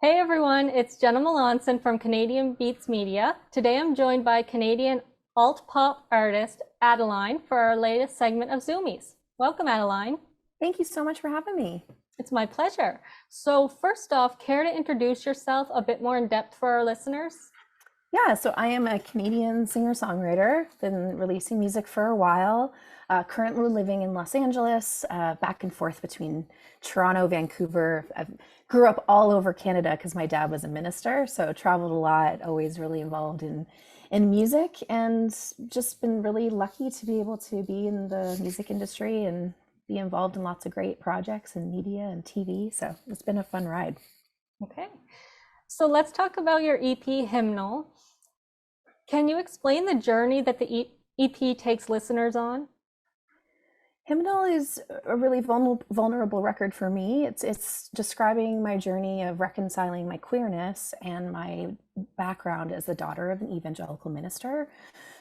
Hey everyone, it's Jenna Melanson from Canadian Beats Media. Today I'm joined by Canadian alt pop artist Adeline for our latest segment of Zoomies. Welcome, Adeline. Thank you so much for having me. It's my pleasure. So, first off, care to introduce yourself a bit more in depth for our listeners? Yeah, so I am a Canadian singer-songwriter, been releasing music for a while, currently living in Los Angeles, back and forth between Toronto, Vancouver. I grew up all over Canada because my dad was a minister, so traveled a lot, always really involved in music, and just been really lucky to be able to be in the music industry and be involved in lots of great projects and media and TV. So it's been a fun ride. Okay. So, let's talk about your EP Hymnal. Can you explain the journey that the EP takes listeners on? Hymnal is a really vulnerable record for me. It's describing my journey of reconciling my queerness and my background as the daughter of an evangelical minister.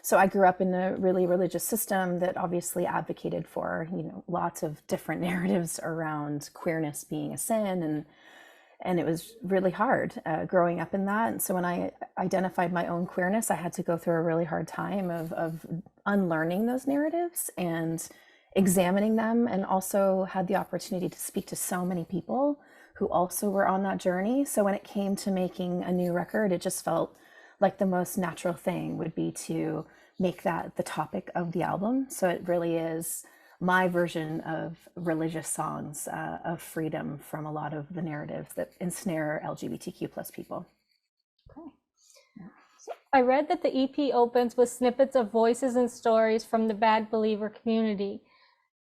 So I grew up in a really religious system that obviously advocated for, lots of different narratives around queerness being a sin, and it was really hard growing up in that. And so when I identified my own queerness, I had to go through a really hard time of unlearning those narratives and examining them, and also had the opportunity to speak to so many people who also were on that journey. So when it came to making a new record, it just felt like the most natural thing would be to make that the topic of the album. So it really is my version of religious songs of freedom from a lot of the narratives that ensnare LGBTQ plus people. Okay. So I read that the EP opens with snippets of voices and stories from the Bad Believer community.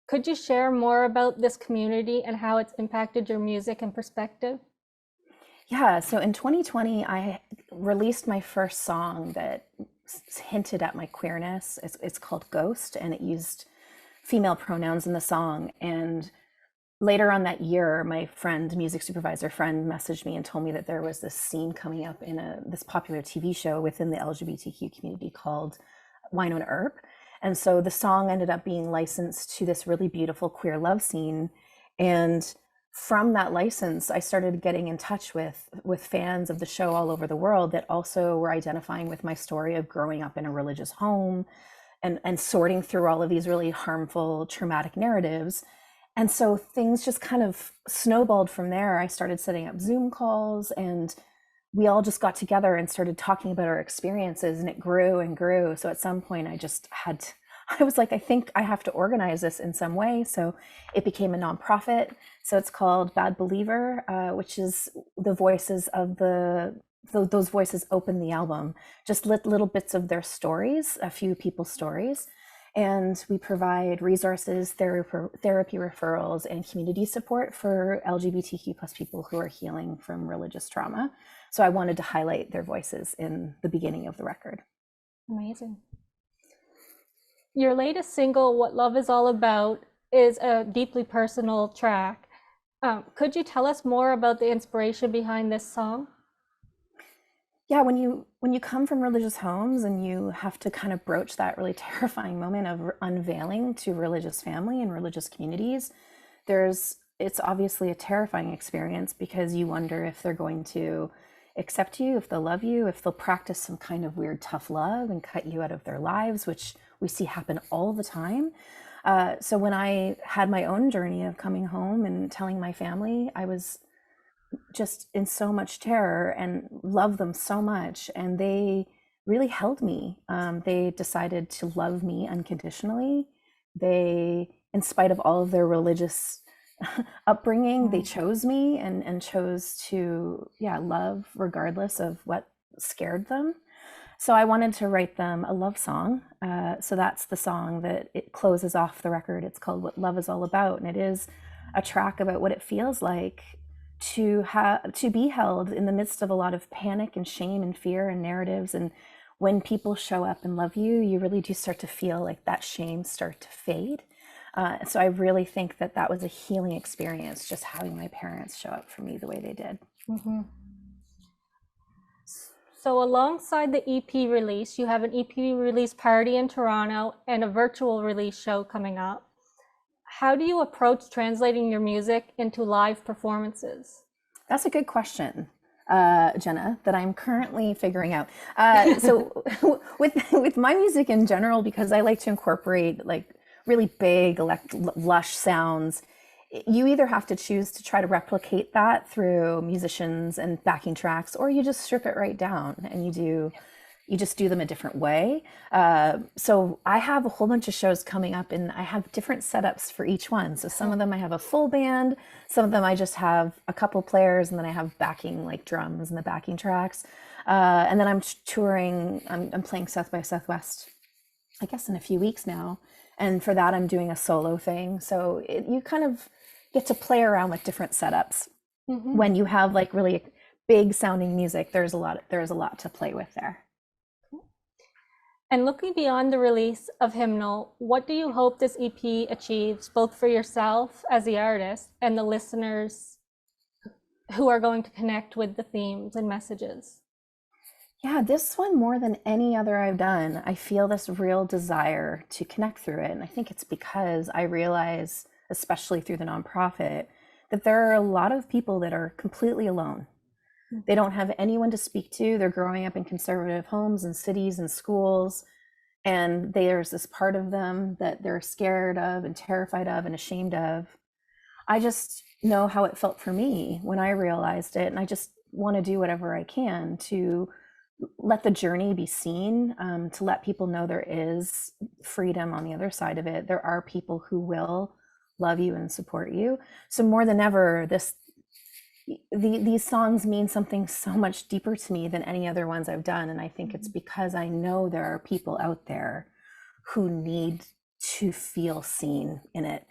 Could you share more about this community and how it's impacted your music and perspective? Yeah, so in 2020, I released my first song that hinted at my queerness. It's called Ghost, and it used female pronouns in the song. And later on that year, my friend, music supervisor friend, messaged me and told me that there was this scene coming up in this popular TV show within the LGBTQ community called Wynonna Earp. And so the song ended up being licensed to this really beautiful queer love scene. And from that license, I started getting in touch with fans of the show all over the world that also were identifying with my story of growing up in a religious home and sorting through all of these really harmful, traumatic narratives. And so things just kind of snowballed from there. I started setting up Zoom calls, and we all just got together and started talking about our experiences, and it grew and grew. So at some point I was like, I think I have to organize this in some way. So it became a nonprofit. So it's called Bad Believer, which is the voices of those voices open the album, just little bits of their stories, a few people's stories. And we provide resources, therapy referrals, and community support for LGBTQ plus people who are healing from religious trauma. So I wanted to highlight their voices in the beginning of the record. Amazing. Your latest single, What Love Is All About, is a deeply personal track. Could you tell us more about the inspiration behind this song? Yeah, when you come from religious homes and you have to kind of broach that really terrifying moment of unveiling to religious family and religious communities, it's obviously a terrifying experience because you wonder if they're going to accept you, if they'll love you, if they'll practice some kind of weird tough love and cut you out of their lives, which we see happen all the time. So when I had my own journey of coming home and telling my family, I was just in so much terror and loved them so much. And they really held me. They decided to love me unconditionally. They, in spite of all of their religious upbringing, they chose me and chose to, yeah, love regardless of what scared them. So I wanted to write them a love song. So that's the song that it closes off the record. It's called What Love Is All About. And it is a track about what it feels like to be held in the midst of a lot of panic and shame and fear and narratives. And when people show up and love you, you really do start to feel like that shame start to fade. So I really think that was a healing experience, just having my parents show up for me the way they did. Mm-hmm. So alongside the EP release, you have an EP release party in Toronto and a virtual release show coming up. How do you approach translating your music into live performances? That's a good question. Jenna, that I'm currently figuring out. So with my music in general, because I like to incorporate like really big, lush sounds, you either have to choose to try to replicate that through musicians and backing tracks, or you just strip it right down and you just do them a different way. So I have a whole bunch of shows coming up, and I have different setups for each one. So some of them I have a full band, some of them I just have a couple players, and then I have backing like drums and the backing tracks. And then I'm touring. I'm playing South by Southwest, I guess, in a few weeks now. And for that, I'm doing a solo thing. So you kind of get to play around with different setups. When you have like really big sounding music, there's a lot to play with there. And looking beyond the release of Hymnal, what do you hope this EP achieves, both for yourself as the artist and the listeners who are going to connect with the themes and messages? Yeah, this one, more than any other I've done, I feel this real desire to connect through it. And I think it's because I realize, especially through the nonprofit, that there are a lot of people that are completely alone. They don't have anyone to speak to. They're growing up in conservative homes and cities and schools. And there's this part of them that they're scared of and terrified of and ashamed of. I just know how it felt for me when I realized it. And I just want to do whatever I can to let the journey be seen, to let people know there is freedom on the other side of it. There are people who will love you and support you. So more than ever, these songs mean something so much deeper to me than any other ones I've done. And I think it's because I know there are people out there who need to feel seen in it.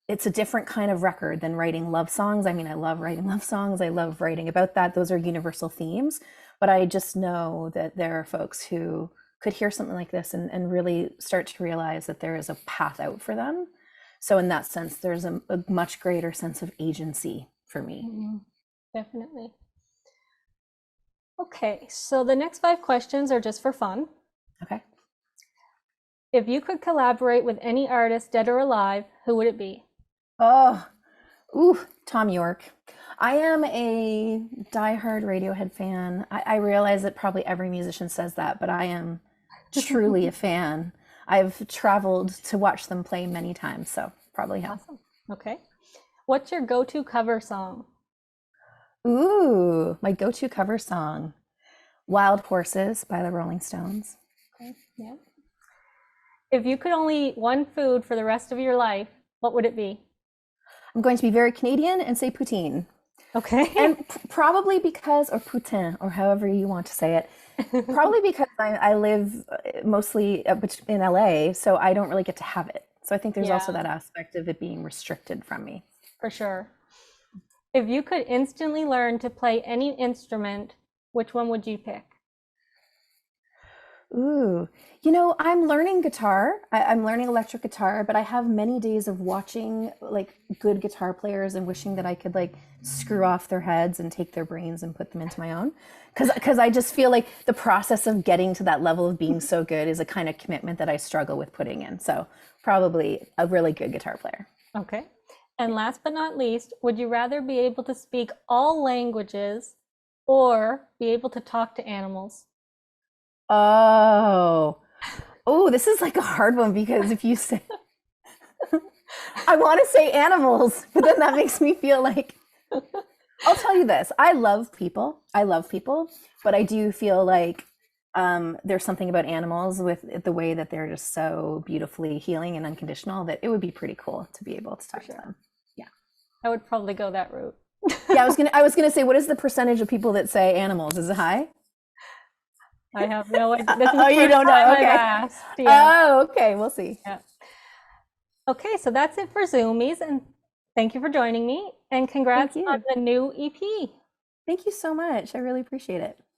It's a different kind of record than writing love songs. I mean, I love writing love songs. I love writing about that. Those are universal themes. But I just know that there are folks who could hear something like this and really start to realize that there is a path out for them. So in that sense, there's a much greater sense of agency for me. Definitely. Okay, so the next 5 questions are just for fun. Okay. If you could collaborate with any artist, dead or alive, who would it be? Tom York. I am a diehard Radiohead fan. I realize that probably every musician says that, but I am truly a fan. I've traveled to watch them play many times, so probably him. Awesome. Okay. What's your go-to cover song? My go-to cover song, Wild Horses by the Rolling Stones. Okay. Yeah. If you could only eat one food for the rest of your life, what would it be? I'm going to be very Canadian and say poutine. Okay. And probably because, or poutine, or however you want to say it, probably because I live mostly in LA, so I don't really get to have it. So I think there's also that aspect of it being restricted from me. For sure. If you could instantly learn to play any instrument, which one would you pick? I'm learning guitar. I'm learning electric guitar, but I have many days of watching like good guitar players and wishing that I could like screw off their heads and take their brains and put them into my own. Because I just feel like the process of getting to that level of being so good is a kind of commitment that I struggle with putting in. So probably a really good guitar player. Okay. And last but not least, would you rather be able to speak all languages or be able to talk to animals? This is like a hard one, because if you say, I want to say animals, but then that makes me feel like, I'll tell you this, I love people, but I do feel like there's something about animals with the way that they're just so beautifully healing and unconditional that it would be pretty cool to be able to talk to them. Yeah. I would probably go that route. Yeah, I was gonna say, what is the percentage of people that say animals? Is it high? I have no idea. This is you don't know? Okay. Asked. Yeah. Okay. We'll see. Yeah. Okay, so that's it for Zoomies, and thank you for joining me, and congrats on the new EP. Thank you so much. I really appreciate it.